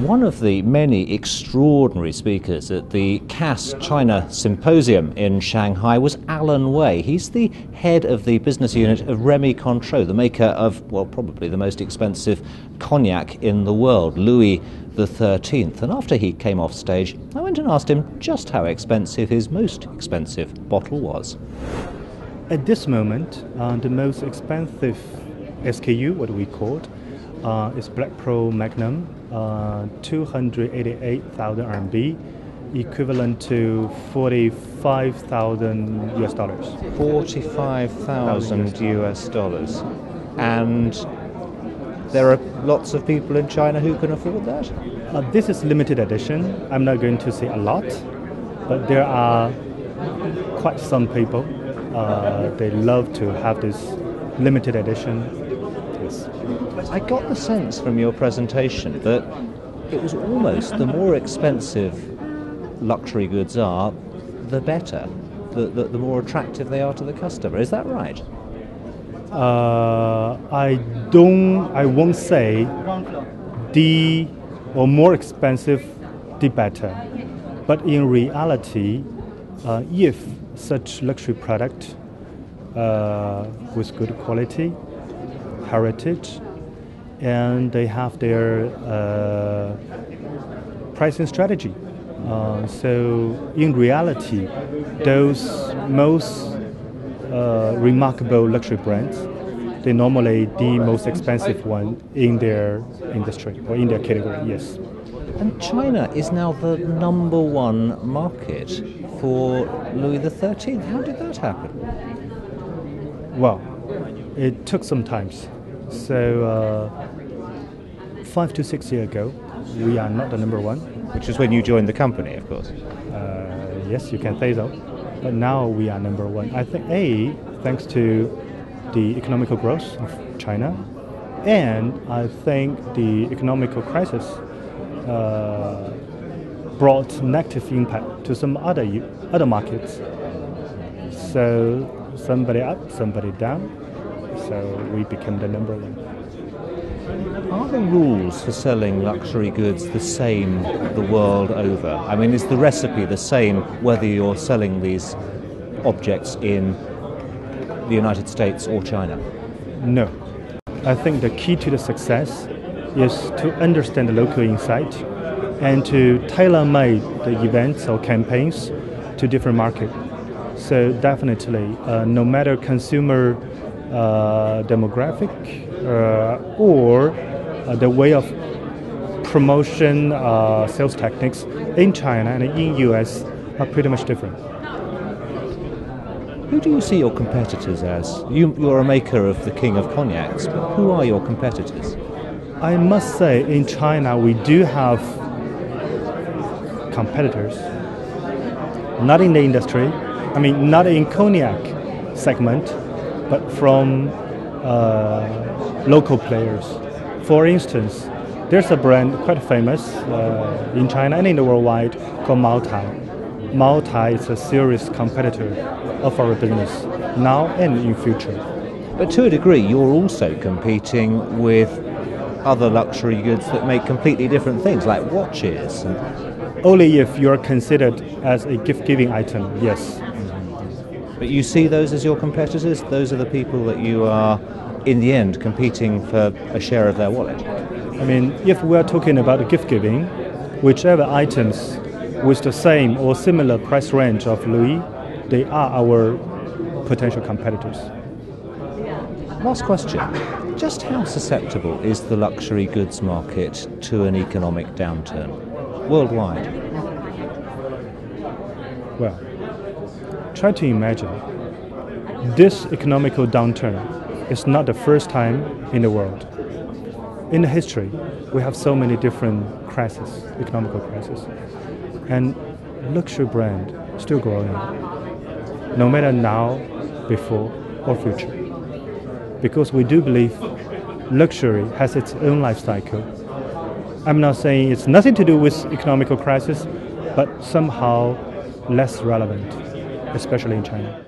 One of the many extraordinary speakers at the CAS China Symposium in Shanghai was Alan Wei. He's the head of the business unit of Remy Cointreau, the maker of, well, probably the most expensive cognac in the world, Louis XIII. And after he came off stage, I went and asked him just how expensive his most expensive bottle was. At this moment, the most expensive SKU, what we call it, is Black Pearl Magnum, 288,000 RMB, equivalent to 45,000 US dollars. 45,000 US dollars. And there are lots of people in China who can afford that? This is limited edition. I'm not going to say a lot, but there are quite some people. They love to have this limited edition. Yes. I got the sense from your presentation that it was almost the more expensive luxury goods are, the better, the more attractive they are to the customer. Is that right? I won't say the or more expensive, the better. But in reality, if such luxury product with good quality, heritage, and they have their pricing strategy. So in reality, those most remarkable luxury brands, they're normally the most expensive one in their industry or in their category, yes. And China is now the number one market for Louis XIII. How did that happen? Well, it took some time. So 5 to 6 years ago, we are not the number one. Which is when you joined the company, of course. Yes, you can say so. But now we are number one. I think, thanks to the economical growth of China, and I think the economical crisis brought negative impact to some other markets. So somebody up, somebody down. So we became the number one. Are the rules for selling luxury goods the same the world over? I mean, is the recipe the same whether you're selling these objects in the United States or China? No. I think the key to the success is to understand the local insight and to tailor-make the events or campaigns to different markets. So definitely, no matter consumer demographic or the way of promotion sales techniques in China and in US are pretty much different. Who do you see your competitors as? You're a maker of the king of cognacs, but who are your competitors? I must say in China we do have competitors, not in the industry, not in cognac segment, but from local players. For instance, there's a brand quite famous in China and in the worldwide called Maotai. Maotai is a serious competitor of our business now and in future. But to a degree, you're also competing with other luxury goods that make completely different things, like watches. Only if you're considered as a gift-giving item, yes. But you see those as your competitors? Those are the people that you are, in the end, competing for a share of their wallet? If we're talking about gift-giving, whichever items with the same or similar price range of Louis, they are our potential competitors. Last question. Just how susceptible is the luxury goods market to an economic downturn worldwide? Well, try to imagine this economical downturn is not the first time in the world. In the history, we have so many different crises, economical crises, and luxury brand still growing, no matter now, before, or future. Because we do believe luxury has its own life cycle. I'm not saying it's nothing to do with economical crisis, but somehow less relevant, especially in China.